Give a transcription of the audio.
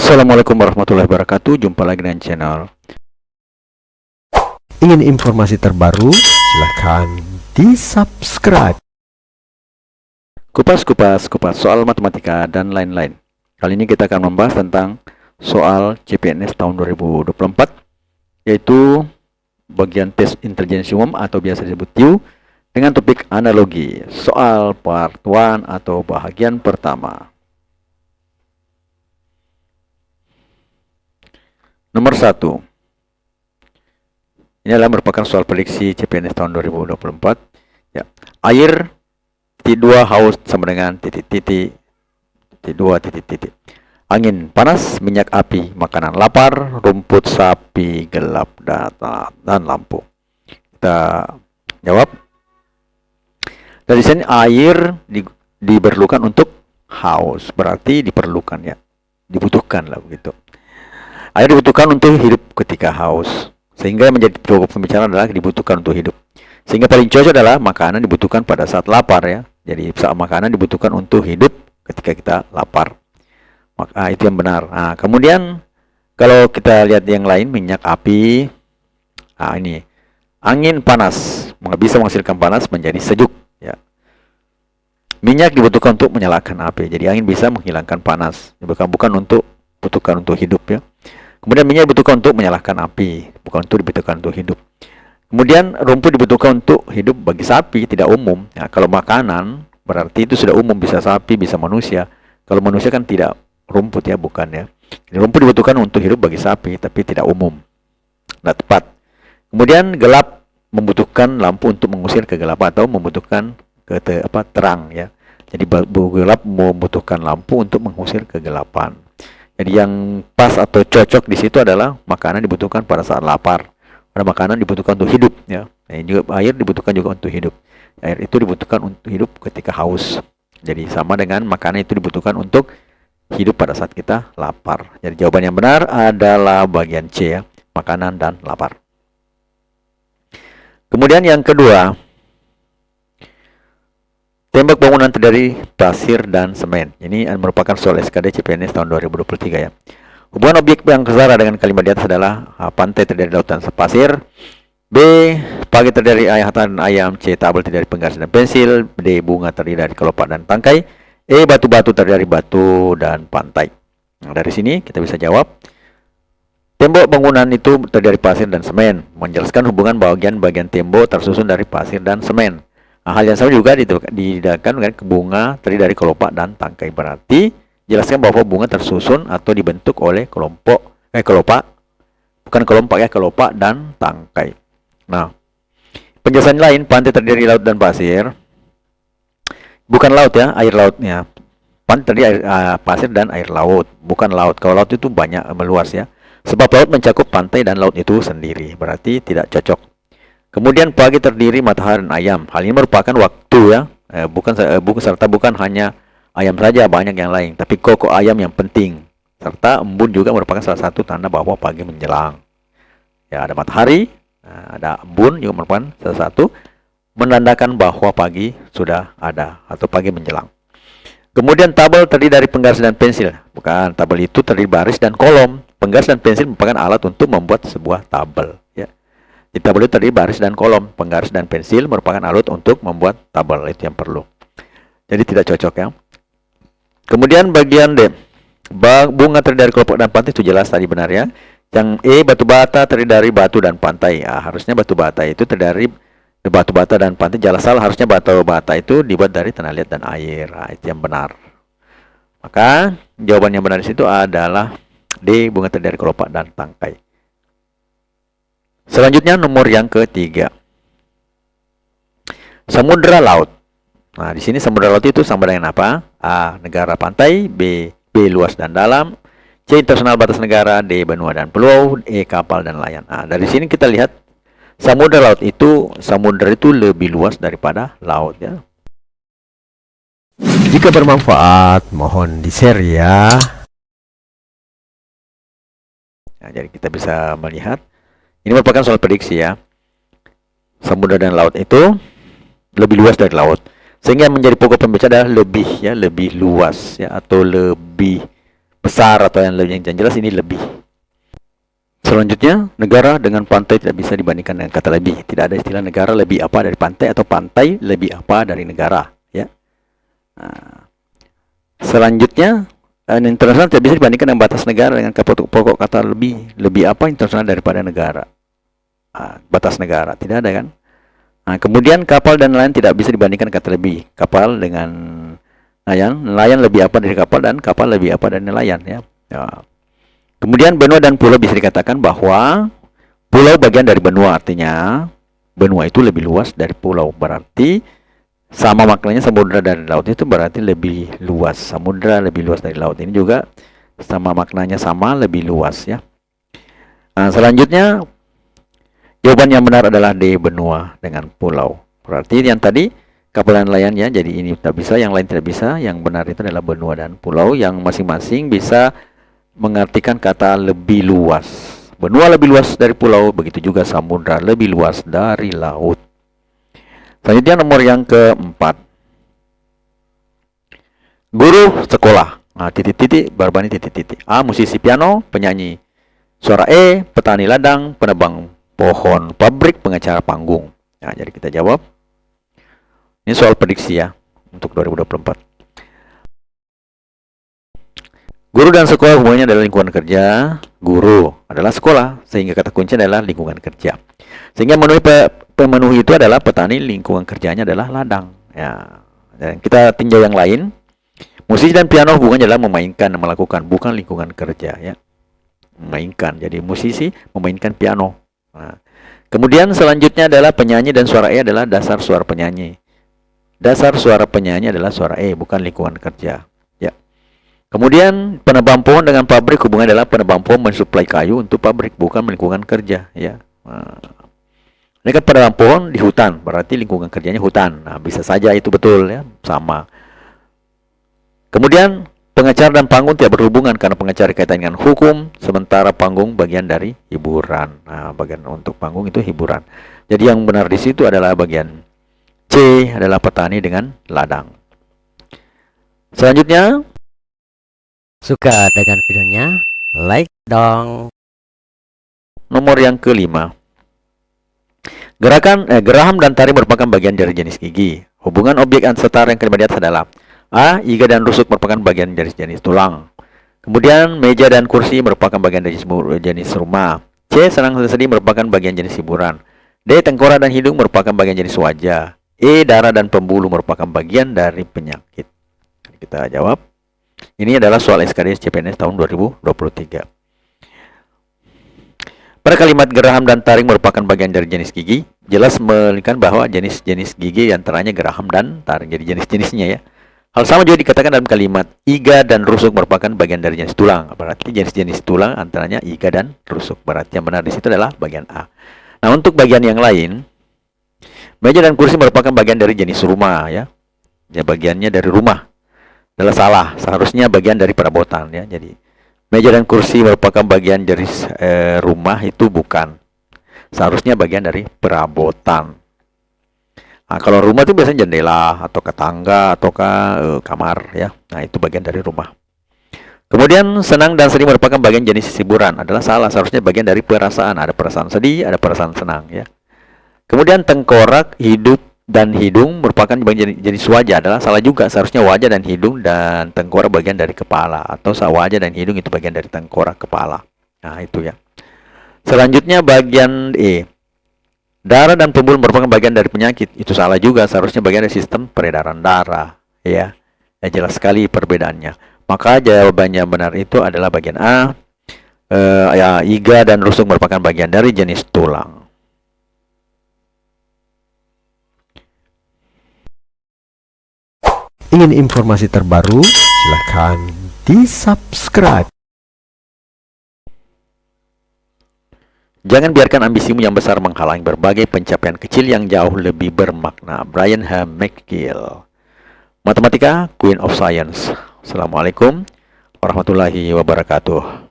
Assalamualaikum warahmatullahi wabarakatuh. Jumpa lagi dengan channel. Ingin informasi terbaru? Silahkan di-subscribe. Kupas soal matematika dan lain-lain. Kali ini kita akan membahas tentang soal CPNS tahun 2024, yaitu bagian tes intelijensi umum atau biasa disebut TIU dengan topik analogi. Soal part 1 atau bahagian pertama. Nomor 1. Ini adalah merupakan soal prediksi CPNS tahun 2024. Ya. Air titik 2 haus sama dengan titik 2 titik. Angin panas, minyak api, makanan lapar, rumput sapi gelap, data dan lampu. Kita jawab. Dari sini air diperlukan untuk haus, berarti diperlukan ya, dibutuhkan lah begitu. Air dibutuhkan untuk hidup ketika haus, sehingga menjadi pokok pembicaraan adalah dibutuhkan untuk hidup. Sehingga paling cocok adalah makanan dibutuhkan pada saat lapar ya. Jadi saat makanan dibutuhkan untuk hidup ketika kita lapar. Maka itu yang benar. Nah, kemudian kalau kita lihat yang lain, minyak api. Nah, ini angin panas bisa menghasilkan panas menjadi sejuk ya. Minyak dibutuhkan untuk menyalakan api. Jadi angin bisa menghilangkan panas. Bukan untuk hidup ya. Kemudian minyak dibutuhkan untuk menyalakan api, bukan untuk dibutuhkan untuk hidup. Kemudian rumput dibutuhkan untuk hidup bagi sapi, tidak umum. Ya, kalau makanan berarti itu sudah umum, bisa sapi, bisa manusia. Kalau manusia kan tidak rumput ya, bukan ya. Jadi, rumput dibutuhkan untuk hidup bagi sapi, tapi tidak umum. Tidak tepat. Kemudian gelap membutuhkan lampu untuk mengusir kegelapan atau membutuhkan terang ya. Jadi gelap membutuhkan lampu untuk mengusir kegelapan. Jadi yang pas atau cocok di situ adalah makanan dibutuhkan pada saat lapar. Pada makanan dibutuhkan untuk hidup ya. Juga air dibutuhkan juga untuk hidup. Air itu dibutuhkan untuk hidup ketika haus. Jadi sama dengan makanan itu dibutuhkan untuk hidup pada saat kita lapar. Jadi jawaban yang benar adalah bagian C ya, makanan dan lapar. Kemudian yang kedua, tembok bangunan terdiri pasir dan semen. Ini merupakan soal SKD CPNS tahun 2023 ya. Hubungan objek yang ketara dengan kalimat di atas adalah pantai terdiri lautan pasir, B. Pagi terdiri ayam dan ayam, C. Tabel terdiri penggaris dan pensil, D. Bunga terdiri dari kelopak dan tangkai, E. Batu-batu terdiri dari batu dan pantai. Nah, dari sini kita bisa jawab. Tembok bangunan itu terdiri dari pasir dan semen, menjelaskan hubungan bagian-bagian tembok tersusun dari pasir dan semen. Nah, hal yang sama juga didapatkan dengan bunga terdiri dari kelopak dan tangkai. Berarti jelaskan bahwa bunga tersusun atau dibentuk oleh kelopak, bukan kelopak ya, kelopak dan tangkai. Nah, penjelasan lain, pantai terdiri laut dan pasir. Bukan laut ya, air lautnya. Pantai terdiri pasir dan air laut, bukan laut. Kalau laut itu banyak meluas ya. Sebab laut mencakup pantai dan laut itu sendiri. Berarti tidak cocok. Kemudian pagi terdiri matahari dan ayam. Hal ini merupakan waktu ya, bukan hanya ayam saja, banyak yang lain. Tapi kokok ayam yang penting. Serta embun juga merupakan salah satu tanda bahwa pagi menjelang. Ya, ada matahari, ada embun juga merupakan salah satu menandakan bahwa pagi sudah ada atau pagi menjelang. Kemudian tabel terdiri dari penggaris dan pensil. Bukan, tabel itu terdiri baris dan kolom. Penggaris dan pensil merupakan alat untuk membuat sebuah tabel. Ya. Di tabel itu terdiri baris dan kolom. Penggaris dan pensil merupakan alat untuk membuat tabel. Itu yang perlu. Jadi tidak cocok ya. Kemudian bagian D. Bunga terdiri dari kelopak dan pantai itu jelas tadi benar ya. Yang E, batu bata terdiri dari batu dan pantai. Harusnya batu bata itu terdiri dari batu bata dan pantai. Jelas salah, harusnya batu bata itu dibuat dari tanah liat dan air. Itu yang benar. Maka jawaban yang benar di situ adalah D, bunga terdiri dari kelopak dan tangkai. Selanjutnya nomor yang ketiga. Samudra laut. Nah, di sini samudra laut itu sama dengan apa? A. Negara pantai, B. Luas dan dalam, C. Internasional batas negara, D. Benua dan pulau, E. Kapal dan nelayan. Nah, dari sini kita lihat samudra itu lebih luas daripada laut ya. Jika bermanfaat, mohon di-share ya. Nah, jadi kita bisa melihat ini merupakan soal prediksi ya. Samudra dan laut itu lebih luas dari laut. Sehingga menjadi pokok pembicaraan adalah lebih luas ya, atau lebih besar atau yang jelas ini lebih. Selanjutnya, negara dengan pantai tidak bisa dibandingkan dengan kata lebih. Tidak ada istilah negara lebih apa dari pantai atau pantai lebih apa dari negara. Ya. Nah, selanjutnya, internasional tidak bisa dibandingkan dengan batas negara dengan pokok kata lebih. Lebih apa internasional daripada negara? Batas negara tidak ada kan? Nah, kemudian kapal dan nelayan tidak bisa dibandingkan kata lebih. Kapal dengan nelayan lebih apa dari kapal dan kapal lebih apa dari nelayan ya. Kemudian benua dan pulau bisa dikatakan bahwa pulau bagian dari benua, artinya benua itu lebih luas dari pulau. Berarti sama maknanya samudra dari laut itu berarti lebih luas. Samudra lebih luas dari laut. Ini juga sama maknanya sama, lebih luas ya. Nah, selanjutnya jawaban yang benar adalah D, benua dengan pulau. Berarti yang tadi kapal dan nelayan ya, jadi ini tidak bisa, yang lain tidak bisa. Yang benar itu adalah benua dan pulau yang masing-masing bisa mengartikan kata lebih luas. Benua lebih luas dari pulau, begitu juga samudra lebih luas dari laut. Selanjutnya nomor yang keempat. Guru sekolah. Nah, titik-titik, barbani titik-titik. A, musisi piano, penyanyi suara E, petani ladang, penebang pohon pabrik, pengacara panggung. Nah, jadi kita jawab. Ini soal prediksi ya untuk 2024. Guru dan sekolah hubungannya adalah lingkungan kerja. Guru adalah sekolah, sehingga kata kunci adalah lingkungan kerja. Sehingga pemenuhi itu adalah petani, lingkungan kerjanya adalah ladang. Ya, dan kita tinjau yang lain. Musisi dan piano hubungannya adalah memainkan, melakukan, bukan lingkungan kerja. Ya, memainkan. Jadi musisi memainkan piano. Nah, kemudian selanjutnya adalah penyanyi dan suara E adalah dasar suara penyanyi. Dasar suara penyanyi adalah suara E, bukan lingkungan kerja. Kemudian penebang pohon dengan pabrik hubungannya adalah penebang pohon mensuplai kayu untuk pabrik, bukan lingkungan kerja ya. Nah, ini kan penebang pohon di hutan, berarti lingkungan kerjanya hutan. Nah, bisa saja itu betul ya, sama. Kemudian pengacara dan panggung tidak berhubungan karena pengacara kaitan dengan hukum, sementara panggung bagian dari hiburan. Nah, bagian untuk panggung itu hiburan. Jadi yang benar di situ adalah bagian C, adalah petani dengan ladang. Selanjutnya, Suka dengan videonya? Like dong. nomor yang kelima. Geraham dan taring merupakan bagian dari jenis gigi. Hubungan objek setara yang kelima di atas adalah A, iga dan rusuk merupakan bagian dari jenis tulang. Kemudian meja dan kursi merupakan bagian dari jenis rumah. C, senang sedih merupakan bagian jenis hiburan. D, tengkorak dan hidung merupakan bagian jenis wajah. E, darah dan pembuluh merupakan bagian dari penyakit. Kita jawab. Ini adalah soal SKD CPNS tahun 2023. Pada kalimat geraham dan taring merupakan bagian dari jenis gigi, jelas menunjukkan bahwa jenis-jenis gigi antaranya geraham dan taring. Jadi jenis-jenisnya ya. Hal sama juga dikatakan dalam kalimat iga dan rusuk merupakan bagian dari jenis tulang. Berarti jenis-jenis tulang antaranya iga dan rusuk. Berarti yang benar di situ adalah bagian A. Nah, untuk bagian yang lain, meja dan kursi merupakan bagian dari jenis rumah ya. Ya, bagiannya dari rumah. Adalah salah, seharusnya bagian dari perabotan ya. Jadi meja dan kursi merupakan bagian dari rumah, itu bukan. Seharusnya bagian dari perabotan. Nah, kalau rumah itu biasanya jendela atau ke tangga atau ke kamar ya. Nah, itu bagian dari rumah. Kemudian senang dan sedih merupakan bagian jenis hiburan. Adalah salah, seharusnya bagian dari perasaan. Ada perasaan sedih, ada perasaan senang ya. Kemudian tengkorak, hidup dan hidung merupakan bagian jenis wajah. Adalah salah juga, seharusnya wajah dan hidung dan tengkorak bagian dari kepala, atau wajah dan hidung itu bagian dari tengkorak kepala. Nah, itu ya. Selanjutnya bagian E, darah dan pembuluh merupakan bagian dari penyakit. Itu salah juga, seharusnya bagian dari sistem peredaran darah ya. Ya, jelas sekali perbedaannya. Maka jawabannya benar itu adalah bagian A. Ya, iga dan rusuk merupakan bagian dari jenis tulang. Ingin informasi terbaru? Silahkan di-subscribe. Jangan biarkan ambisimu yang besar menghalangi berbagai pencapaian kecil yang jauh lebih bermakna. Brian H. McGill. Matematika, Queen of Science. Assalamualaikum warahmatullahi wabarakatuh.